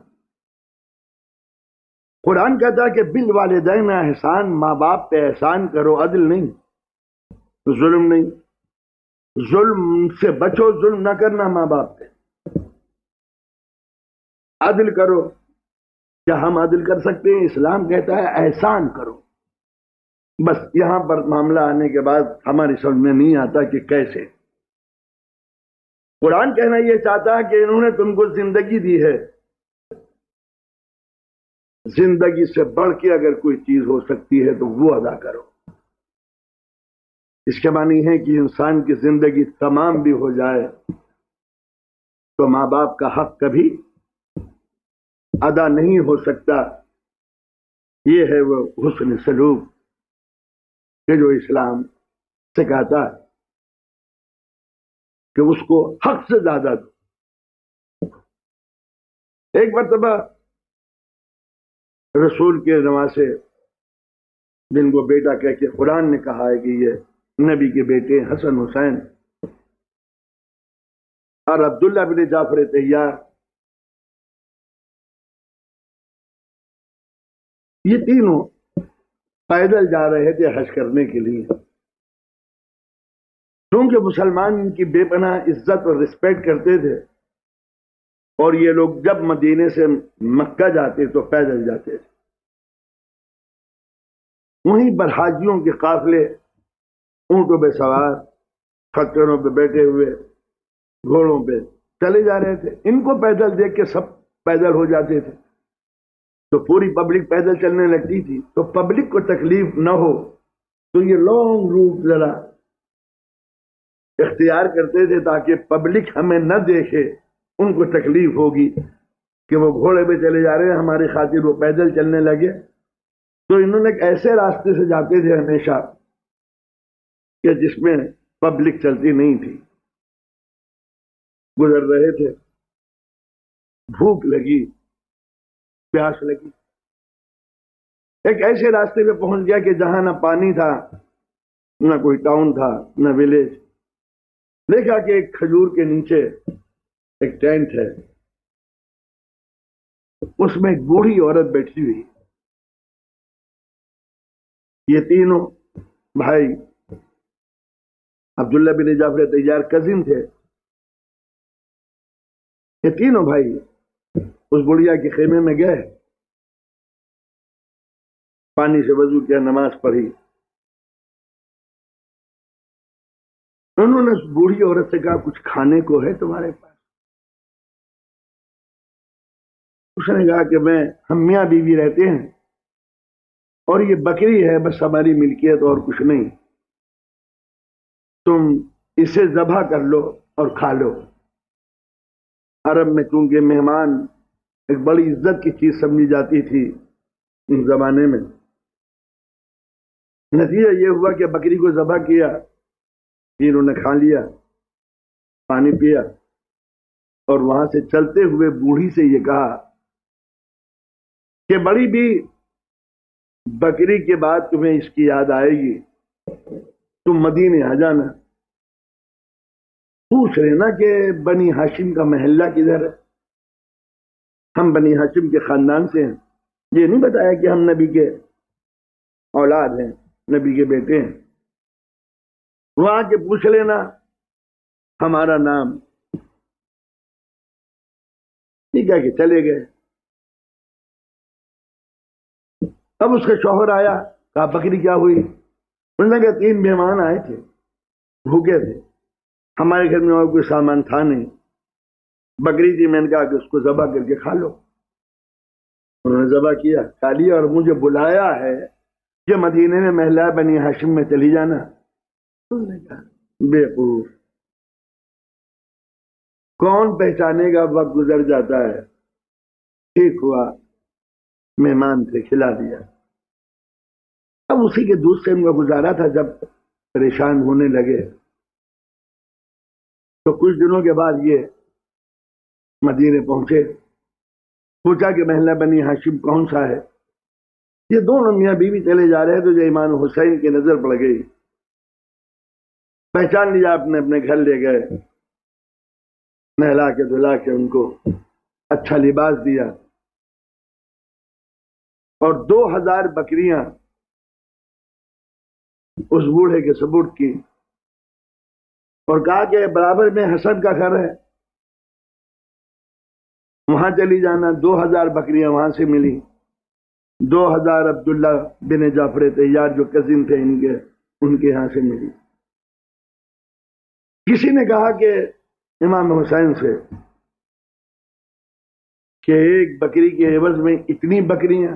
قرآن کہتا ہے کہ بالوالدین احسان، ماں باپ پہ احسان کرو، عدل نہیں، ظلم نہیں. ظلم سے بچو، ظلم نہ کرنا ماں باپ پہ، عدل کرو. کیا ہم عدل کر سکتے ہیں؟ اسلام کہتا ہے احسان کرو. بس یہاں پر معاملہ آنے کے بعد ہماری سمجھ میں نہیں آتا کہ کیسے. قرآن کہنا یہ چاہتا ہے کہ انہوں نے تم کو زندگی دی ہے، زندگی سے بڑھ کے اگر کوئی چیز ہو سکتی ہے تو وہ ادا کرو. اس کے معنی ہے کہ انسان کی زندگی تمام بھی ہو جائے تو ماں باپ کا حق کبھی ادا نہیں ہو سکتا. یہ ہے وہ حسن سلوک کہ جو اسلام سکھاتا ہے کہ اس کو حق سے زیادہ دو. ایک مرتبہ رسول کے نواسے، جن کو بیٹا کہہ کے قرآن نے کہا ہے کہ یہ نبی کے بیٹے حسن حسین اور عبداللہ بن جعفر طیار، یہ تینوں پیدل جا رہے تھے حج کرنے کے لیے. کیونکہ مسلمان ان کی بے پناہ عزت اور رسپیکٹ کرتے تھے، اور یہ لوگ جب مدینے سے مکہ جاتے تو پیدل جاتے تھے. وہیں پر حاجیوں کے قافلے اونٹوں پہ سوار، کھچروں پہ بیٹھے ہوئے، گھوڑوں پہ چلے جا رہے تھے. ان کو پیدل دیکھ کے سب پیدل ہو جاتے تھے، تو پوری پبلک پیدل چلنے لگتی تھی. تو پبلک کو تکلیف نہ ہو تو یہ لانگ روٹ ذرا اختیار کرتے تھے تاکہ پبلک ہمیں نہ دیکھے. ان کو تکلیف ہوگی کہ وہ گھوڑے پہ چلے جا رہے ہیں، ہماری خاطر وہ پیدل چلنے لگے. تو انہوں نے ایک ایسے راستے سے جاتے تھے ہمیشہ کہ جس میں پبلک چلتی نہیں تھی. گزر رہے تھے، بھوک لگی، پیاس لگی، ایک ایسے راستے پہ پہنچ گیا کہ جہاں نہ پانی تھا، نہ کوئی ٹاؤن تھا، نہ ولیج. دیکھا کہ ایک کھجور کے نیچے ایک ٹینٹ ہے، اس میں ایک بوڑھی عورت بیٹھی ہوئی. یہ تینوں بھائی عبداللہ بن جعفر طیار کزن تھے. یہ تینوں بھائی اس بڑھیا کے خیمے میں گئے، پانی سے وضو کیا، نماز پڑھی. انہوں نے اس بوڑھی عورت سے کہا کچھ کھانے کو ہے تمہارے پاس؟ اس نے کہا کہ ہم میاں بیوی رہتے ہیں اور یہ بکری ہے بس ہماری ملکیت اور کچھ نہیں، تم اسے ذبح کر لو اور کھا لو. عرب میں چونکہ مہمان ایک بڑی عزت کی چیز سمجھی جاتی تھی اس زمانے میں. نتیجہ یہ ہوا کہ بکری کو ذبح کیا، پھر انہوں نے کھا لیا، پانی پیا، اور وہاں سے چلتے ہوئے بوڑھی سے یہ کہا کہ بڑی بھی بکری کے بعد تمہیں اس کی یاد آئے گی، تم مدینے آ جانا. پوچھ رہے نا کہ بنی ہاشم کا محلہ کدھر ہے؟ ہم بنی ہاشم کے خاندان سے ہیں. یہ نہیں بتایا کہ ہم نبی کے اولاد ہیں، نبی کے بیٹے ہیں. وہاں کے پوچھ لینا ہمارا نام. ٹھیک ہے کہ چلے گئے. اب اس کا شوہر آیا، کہا بکری کیا ہوئی؟ انہوں نے کہا 3 مہمان آئے تھے، بھوکے تھے، ہمارے گھر میں اور کوئی سامان تھا نہیں، بکری تھی، میں نے کہا کہ اس کو ذبح کر کے کھا لو۔ انہوں نے ذبح کیا، کھا لیا، اور مجھے بلایا ہے کہ مدینے میں محلہ بنی ہاشم میں چلی جانا۔ انہوں نے کہا بیوقوف، کون پہچانے گا، وقت گزر جاتا ہے، ٹھیک ہوا مہمان تھے، کھلا دیا۔ اب اسی کے دودھ سے ان کا گزارا تھا۔ جب پریشان ہونے لگے تو کچھ دنوں کے بعد یہ مدینے پہنچے، پوچھا کہ محلہ بنی ہاشم کون سا ہے؟ یہ دونوں میاں بیوی چلے جا رہے تو جو امام حسین کی نظر پڑ گئی، پہچان لیا، اپنے اپنے گھر لے گئے، نہلا کے دھلا کے ان کو اچھا لباس دیا، اور 2000 بکریاں اس بوڑھے کے سپرد کی، اور کہا کہ برابر میں حسن کا گھر ہے، وہاں چلی جانا۔ 2000 بکریاں وہاں سے ملی، 2000 عبداللہ بن جعفر طیار جو کزن تھے ان کے یہاں سے ملی۔ کسی نے کہا کہ امام حسین سے کہ ایک بکری کے عوض میں اتنی بکریاں،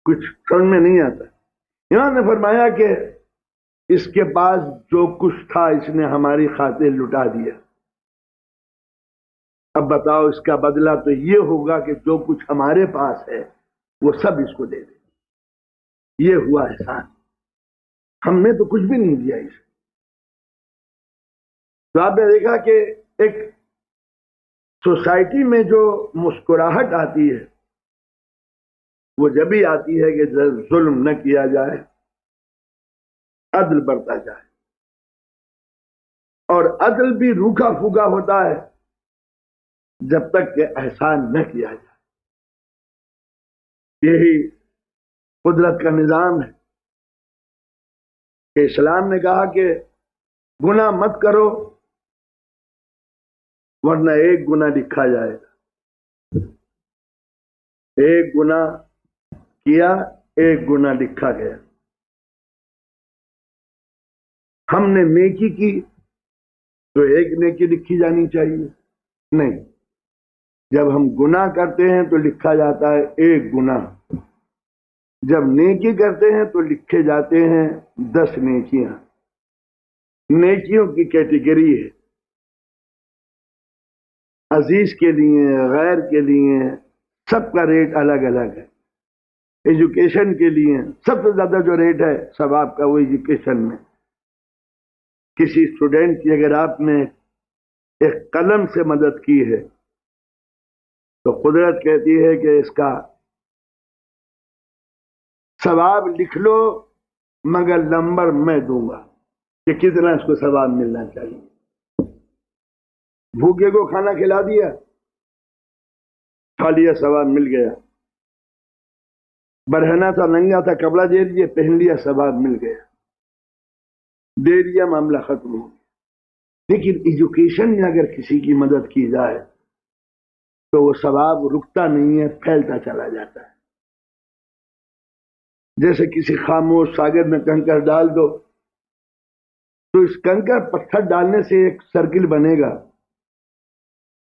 کچھ سمجھ میں نہیں آتا۔ امام نے فرمایا کہ اس کے پاس جو کچھ تھا اس نے ہماری خاطر لٹا دیا، اب بتاؤ اس کا بدلہ تو یہ ہوگا کہ جو کچھ ہمارے پاس ہے وہ سب اس کو دے دے۔ یہ ہوا احسان، ہم نے تو کچھ بھی نہیں دیا اسے۔ تو آپ نے دیکھا کہ ایک سوسائٹی میں جو مسکراہٹ آتی ہے وہ جب ہی آتی ہے کہ ظلم نہ کیا جائے، عدل برتا جائے، اور عدل بھی روکھا پھوکا ہوتا ہے جب تک کہ احسان نہ کیا جائے۔ یہی قدرت کا نظام ہے کہ اسلام نے کہا کہ گناہ مت کرو ورنہ ایک گناہ لکھا جائے گا۔ ایک گناہ کیا، ایک گناہ لکھا گیا۔ ہم نے نیکی کی تو ایک نیکی لکھی جانی چاہیے؟ نہیں، جب ہم گناہ کرتے ہیں تو لکھا جاتا ہے ایک گناہ، جب نیکی کرتے ہیں تو لکھے جاتے ہیں 10 نیکیاں۔ نیکیوں کی کیٹیگری ہے، عزیز کے لیے، غیر کے لیے، سب کا ریٹ الگ الگ ہے۔ ایجوکیشن کے لیے سب سے زیادہ جو ریٹ ہے ثواب کا وہ ایجوکیشن میں۔ کسی اسٹوڈنٹ کی اگر آپ نے ایک قلم سے مدد کی ہے تو قدرت کہتی ہے کہ اس کا ثواب لکھ لو مگر نمبر میں دوں گا کہ کتنا اس کو ثواب ملنا چاہیے۔ بھوکے کو کھانا کھلا دیا، کھا لیا، ثواب مل گیا۔ برہنہ تھا، ننگا تھا، کپڑا دے دیے، پہن لیا، ثواب مل گیا، دے دیا، معاملہ ختم ہو گیا۔ لیکن ایجوکیشن میں اگر کسی کی مدد کی جائے تو وہ ثواب رکتا نہیں ہے، پھیلتا چلا جاتا ہے۔ جیسے کسی خاموش ساگر میں کنکر ڈال دو تو اس کنکر پتھر ڈالنے سے ایک سرکل بنے گا،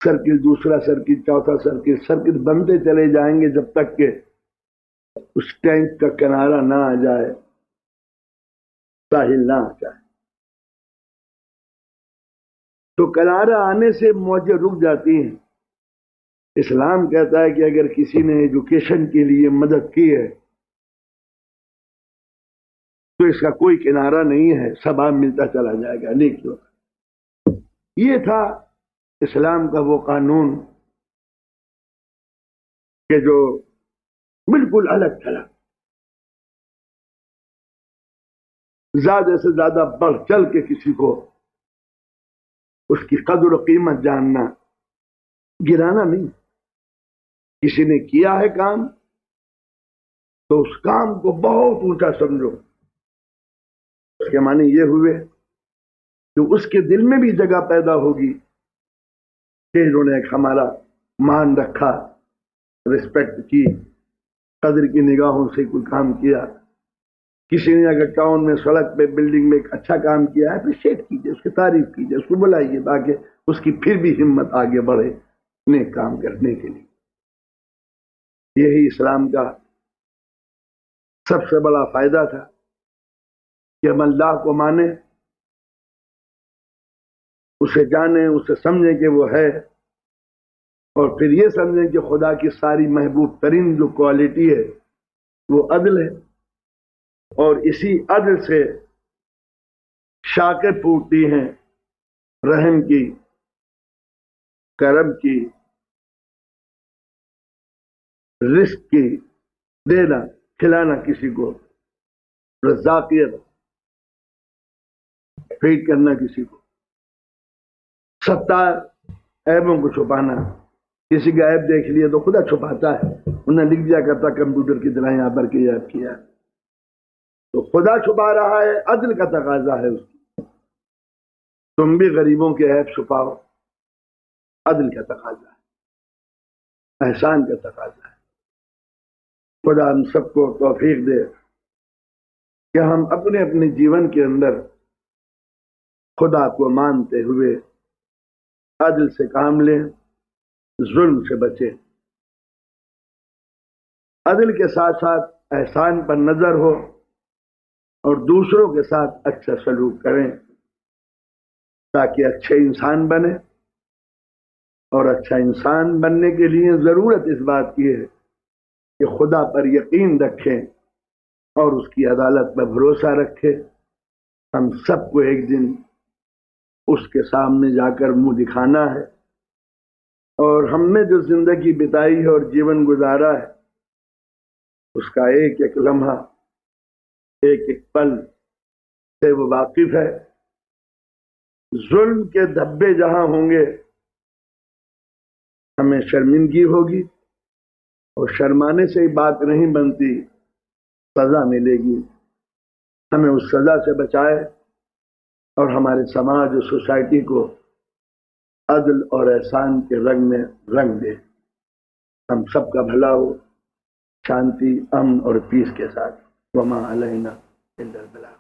سرکل، دوسرا سرکل، چوتھا سرکل، سرکل بنتے چلے جائیں گے جب تک کہ اس ٹینک کا کنارہ نہ آ جائے، ساحل نہ آ جائے۔ تو کنارہ آنے سے موجیں رک جاتی ہیں۔ اسلام کہتا ہے کہ اگر کسی نے ایجوکیشن کے لیے مدد کی ہے تو اس کا کوئی کنارہ نہیں ہے، ثواب ملتا چلا جائے گا، نیکیوں۔ یہ تھا اسلام کا وہ قانون کہ جو بالکل الگ تھا، زیادہ سے زیادہ بڑھ چل کے کسی کو اس کی قدر و قیمت جاننا، گرانا نہیں۔ کسی نے کیا ہے کام تو اس کام کو بہت اونچا سمجھو۔ اس کے معنی یہ ہوئے کہ اس کے دل میں بھی جگہ پیدا ہوگی کہ انہوں نے ایک ہمارا مان رکھا، رسپیکٹ کی، قدر کی نگاہوں سے کوئی کام کیا، کسی نے اگر ٹاؤن میں سڑک پہ بلڈنگ میں ایک اچھا کام کیا ہے اپریشیٹ کیجیے، اس کی تعریف کیجیے، اس کو بلائیے تاکہ اس کی پھر بھی ہمت آگے بڑھے نیک کام کرنے کے لیے۔ یہی اسلام کا سب سے بڑا فائدہ تھا کہ ہم اللہ کو مانیں، اسے جانیں، اسے سمجھیں کہ وہ ہے، اور پھر یہ سمجھیں کہ خدا کی ساری محبوب ترین جو کوالٹی ہے وہ عدل ہے، اور اسی عدل سے شاخیں پھوٹتی ہیں رحم کی، کرم کی، رزق کی، دینا کھلانا کسی کو، رزاقیت، فیڈ کرنا کسی کو، ستار، عیبوں کو چھپانا۔ کسی کا عیب دیکھ لیے تو خدا چھپاتا ہے، انہیں لکھ دیا کرتا کمپیوٹر کی طرح یہاں پر کہ عیب کیا، تو خدا چھپا رہا ہے، عدل کا تقاضا ہے اس کی۔ تم بھی غریبوں کے عیب چھپاؤ، عدل کا تقاضا ہے، احسان کا تقاضا ہے۔ خدا ہم سب کو توفیق دے کہ ہم اپنے اپنے جیون کے اندر خدا کو مانتے ہوئے عدل سے کام لیں، ظلم سے بچیں، عدل کے ساتھ ساتھ احسان پر نظر ہو، اور دوسروں کے ساتھ اچھا سلوک کریں تاکہ اچھے انسان بنے۔ اور اچھا انسان بننے کے لیے ضرورت اس بات کی ہے کہ خدا پر یقین رکھیں اور اس کی عدالت پر بھروسہ رکھیں۔ ہم سب کو ایک دن اس کے سامنے جا کر منہ دکھانا ہے، اور ہم نے جو زندگی بتائی ہے اور جیون گزارا ہے اس کا ایک ایک لمحہ، ایک ایک پل سے وہ واقف ہے۔ ظلم کے دھبے جہاں ہوں گے ہمیں شرمندگی ہوگی، اور شرمانے سے ہی بات نہیں بنتی، سزا ملے گی۔ ہمیں اس سزا سے بچائے اور ہمارے سماج اور سوسائٹی کو عدل اور احسان کے رنگ میں رنگ دے۔ ہم سب کا بھلا ہو، شانتی، امن اور پیس کے ساتھ۔ وما علینا الا البلاغ۔